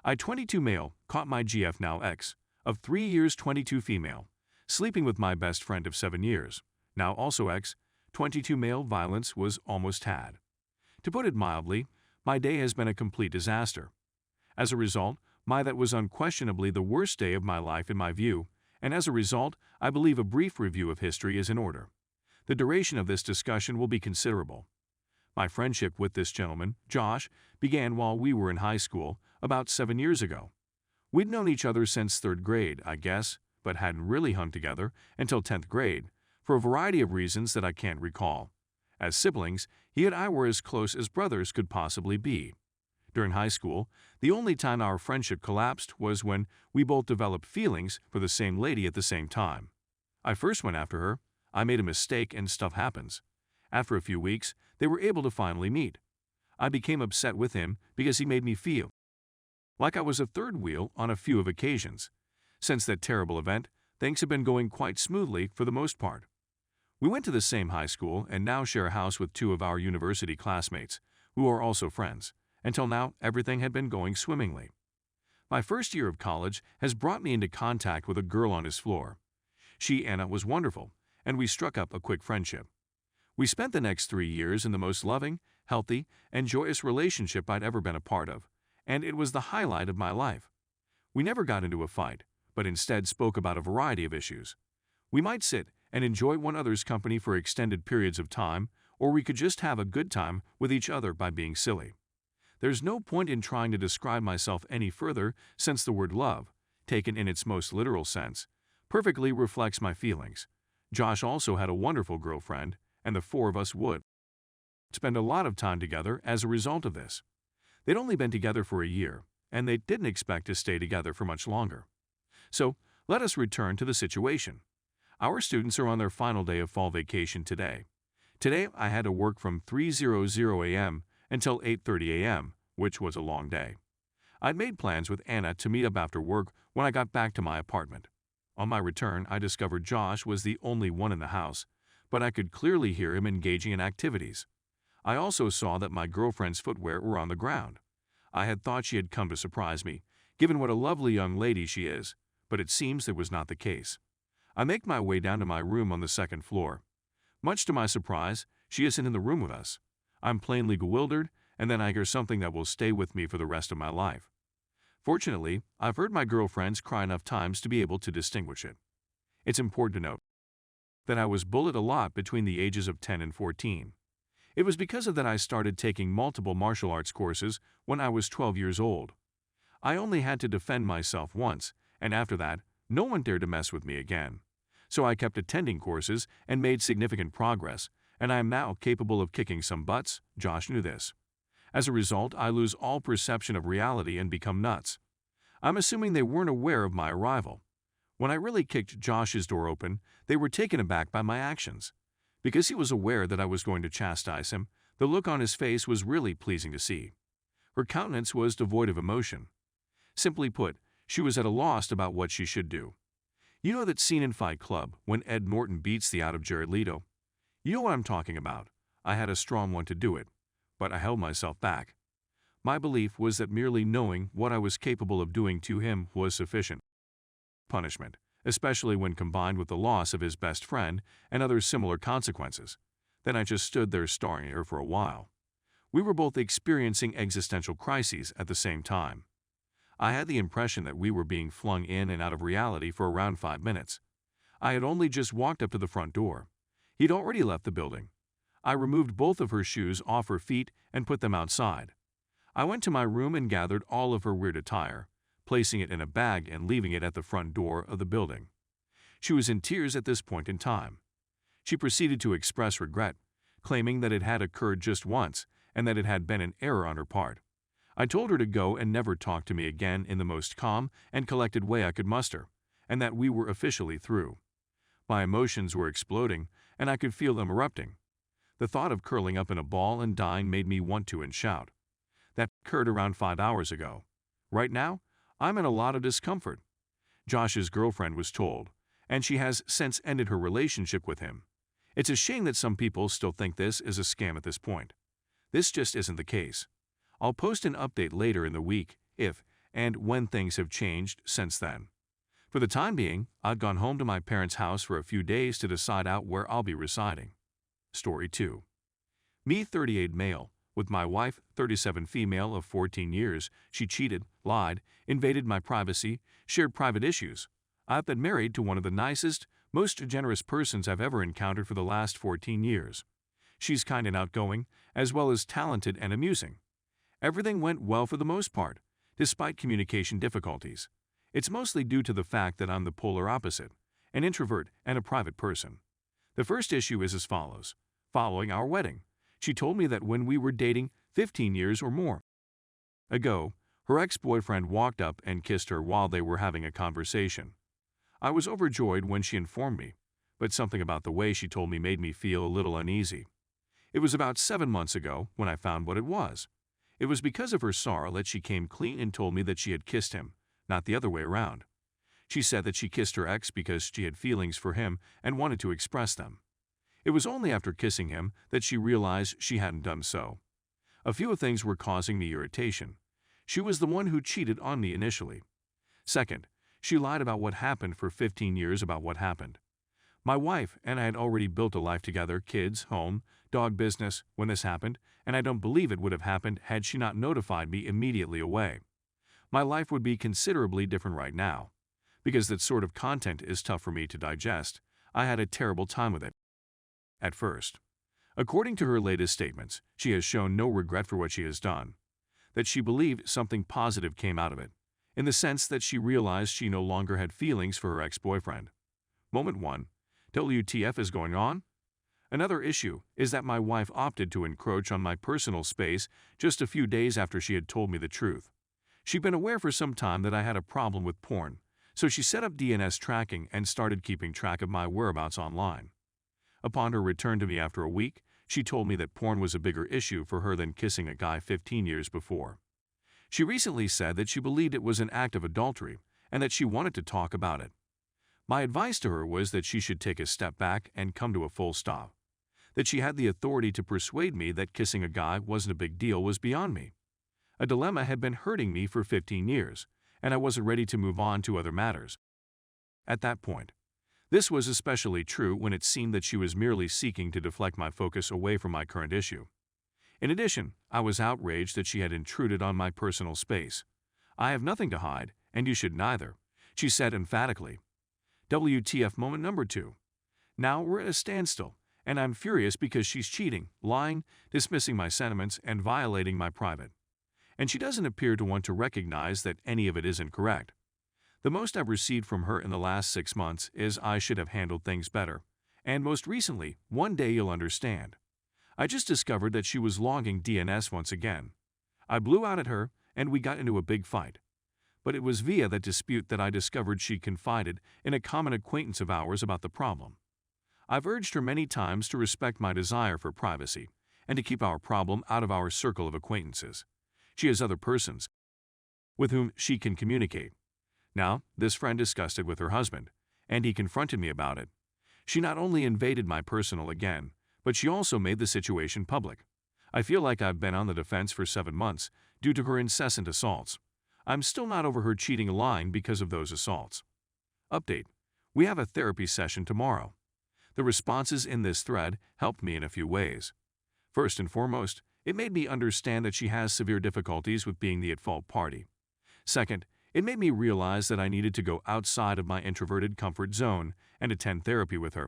I 22 male caught my GF now ex of 3 years 22 female, sleeping with my best friend of 7 years, now also ex, 22 male violence was almost had. To put it mildly, my day has been a complete disaster. As a result, that was unquestionably the worst day of my life in my view, and as a result, I believe a brief review of history is in order. The duration of this discussion will be considerable. My friendship with this gentleman, Josh, began while we were in high school, about 7 years ago. We'd known each other since 3rd grade, I guess, but hadn't really hung together until 10th grade, for a variety of reasons that I can't recall. As siblings, he and I were as close as brothers could possibly be. During high school, the only time our friendship collapsed was when we both developed feelings for the same lady at the same time. I first went after her. I made a mistake and stuff happens. After a few weeks, they were able to finally meet. I became upset with him because he made me feel like I was a third wheel on a few of occasions. Since that terrible event, things have been going quite smoothly for the most part. We went to the same high school and now share a house with 2 of our university classmates, who are also friends. Until now, everything had been going swimmingly. My first year of college has brought me into contact with a girl on his floor. She, Anna, was wonderful, and we struck up a quick friendship. We spent the next 3 years in the most loving, healthy, and joyous relationship I'd ever been a part of, and it was the highlight of my life. We never got into a fight, but instead spoke about a variety of issues. We might sit and enjoy one another's company for extended periods of time, or we could just have a good time with each other by being silly. There's no point in trying to describe myself any further since the word love, taken in its most literal sense, perfectly reflects my feelings. Josh also had a wonderful girlfriend, and the 4 of us would spend a lot of time together as a result of this. They'd only been together for a year, and they didn't expect to stay together for much longer. So, let us return to the situation. Our students are on their final day of fall vacation today. Today, I had to work from 3:00 a.m. until 8:30 a.m., which was a long day. I'd made plans with Anna to meet up after work when I got back to my apartment. On my return, I discovered Josh was the only one in the house, but I could clearly hear him engaging in activities. I also saw that my girlfriend's footwear were on the ground. I had thought she had come to surprise me, given what a lovely young lady she is, but it seems that was not the case. I make my way down to my room on the 2nd floor. Much to my surprise, she isn't in the room with us. I'm plainly bewildered, and then I hear something that will stay with me for the rest of my life. Fortunately, I've heard my girlfriends cry enough times to be able to distinguish it. It's important to note that I was bullied a lot between the ages of 10 and 14. It was because of that I started taking multiple martial arts courses when I was 12 years old. I only had to defend myself once, and after that, no one dared to mess with me again. So I kept attending courses and made significant progress, and I am now capable of kicking some butts. Josh knew this. As a result, I lose all perception of reality and become nuts. I'm assuming they weren't aware of my arrival. When I really kicked Josh's door open, they were taken aback by my actions. Because he was aware that I was going to chastise him, the look on his face was really pleasing to see. Her countenance was devoid of emotion. Simply put, she was at a loss about what she should do. You know that scene in Fight Club when Ed Norton beats the out of Jared Leto? You know what I'm talking about. I had a strong want to do it, but I held myself back. My belief was that merely knowing what I was capable of doing to him was sufficient punishment, especially when combined with the loss of his best friend and other similar consequences. Then I just stood there staring at her for a while. We were both experiencing existential crises at the same time. I had the impression that we were being flung in and out of reality for around 5 minutes. I had only just walked up to the front door. He'd already left the building. I removed both of her shoes off her feet and put them outside. I went to my room and gathered all of her weird attire, placing it in a bag and leaving it at the front door of the building. She was in tears at this point in time. She proceeded to express regret, claiming that it had occurred just once and that it had been an error on her part. I told her to go and never talk to me again in the most calm and collected way I could muster, and that we were officially through. My emotions were exploding, and I could feel them erupting. The thought of curling up in a ball and dying made me want to and shout. That occurred around 5 hours ago. Right now, I'm in a lot of discomfort. Josh's girlfriend was told, and she has since ended her relationship with him. It's a shame that some people still think this is a scam at this point. This just isn't the case. I'll post an update later in the week if, and when things have changed since then. For the time being, I've gone home to my parents' house for a few days to decide out where I'll be residing. Story 2. Me, 38 male, with my wife, 37 female of 14 years. She cheated, lied, invaded my privacy, shared private issues. I've been married to one of the nicest, most generous persons I've ever encountered for the last 14 years. She's kind and outgoing, as well as talented and amusing. Everything went well for the most part, despite communication difficulties. It's mostly due to the fact that I'm the polar opposite, an introvert and a private person. The first issue is as follows. Following our wedding, she told me that when we were dating 15 years or more ago, her ex-boyfriend walked up and kissed her while they were having a conversation. I was overjoyed when she informed me, but something about the way she told me made me feel a little uneasy. It was about 7 months ago when I found what it was. It was because of her sorrow that she came clean and told me that she had kissed him, not the other way around. She said that she kissed her ex because she had feelings for him and wanted to express them. It was only after kissing him that she realized she hadn't done so. A few things were causing me irritation. She was the one who cheated on me initially. Second, she lied about what happened for 15 years about what happened. My wife and I had already built a life together, kids, home, dog business, when this happened, and I don't believe it would have happened had she not notified me immediately away. My life would be considerably different right now. Because that sort of content is tough for me to digest, I had a terrible time with it. At first. According to her latest statements, she has shown no regret for what she has done. That she believed something positive came out of it, in the sense that she realized she no longer had feelings for her ex-boyfriend. Moment 1. WTF is going on? Another issue is that my wife opted to encroach on my personal space just a few days after she had told me the truth. She'd been aware for some time that I had a problem with porn, so she set up DNS tracking and started keeping track of my whereabouts online. Upon her return to me after a week, she told me that porn was a bigger issue for her than kissing a guy 15 years before. She recently said that she believed it was an act of adultery and that she wanted to talk about it. My advice to her was that she should take a step back and come to a full stop. That she had the authority to persuade me that kissing a guy wasn't a big deal was beyond me. A dilemma had been hurting me for 15 years, and I wasn't ready to move on to other matters. At that point, this was especially true when it seemed that she was merely seeking to deflect my focus away from my current issue. In addition, I was outraged that she had intruded on my personal space. I have nothing to hide, and you should neither, she said emphatically. WTF moment number 2. Now we're at a standstill, and I'm furious because she's cheating, lying, dismissing my sentiments, and violating my private. And she doesn't appear to want to recognize that any of it isn't correct. The most I've received from her in the last 6 months is I should have handled things better. And most recently, one day you'll understand. I just discovered that she was logging DNS once again. I blew out at her, and we got into a big fight. But it was via that dispute that I discovered she confided in a common acquaintance of ours about the problem. I've urged her many times to respect my desire for privacy and to keep our problem out of our circle of acquaintances. She has other persons with whom she can communicate. Now, this friend discussed it with her husband, and he confronted me about it. She not only invaded my personal again, but she also made the situation public. I feel like I've been on the defense for 7 months due to her incessant assaults. I'm still not over her cheating and lying because of those assaults. Update. We have a therapy session tomorrow. The responses in this thread helped me in a few ways. First and foremost, it made me understand that she has severe difficulties with being the at-fault party. Second, it made me realize that I needed to go outside of my introverted comfort zone and attend therapy with her.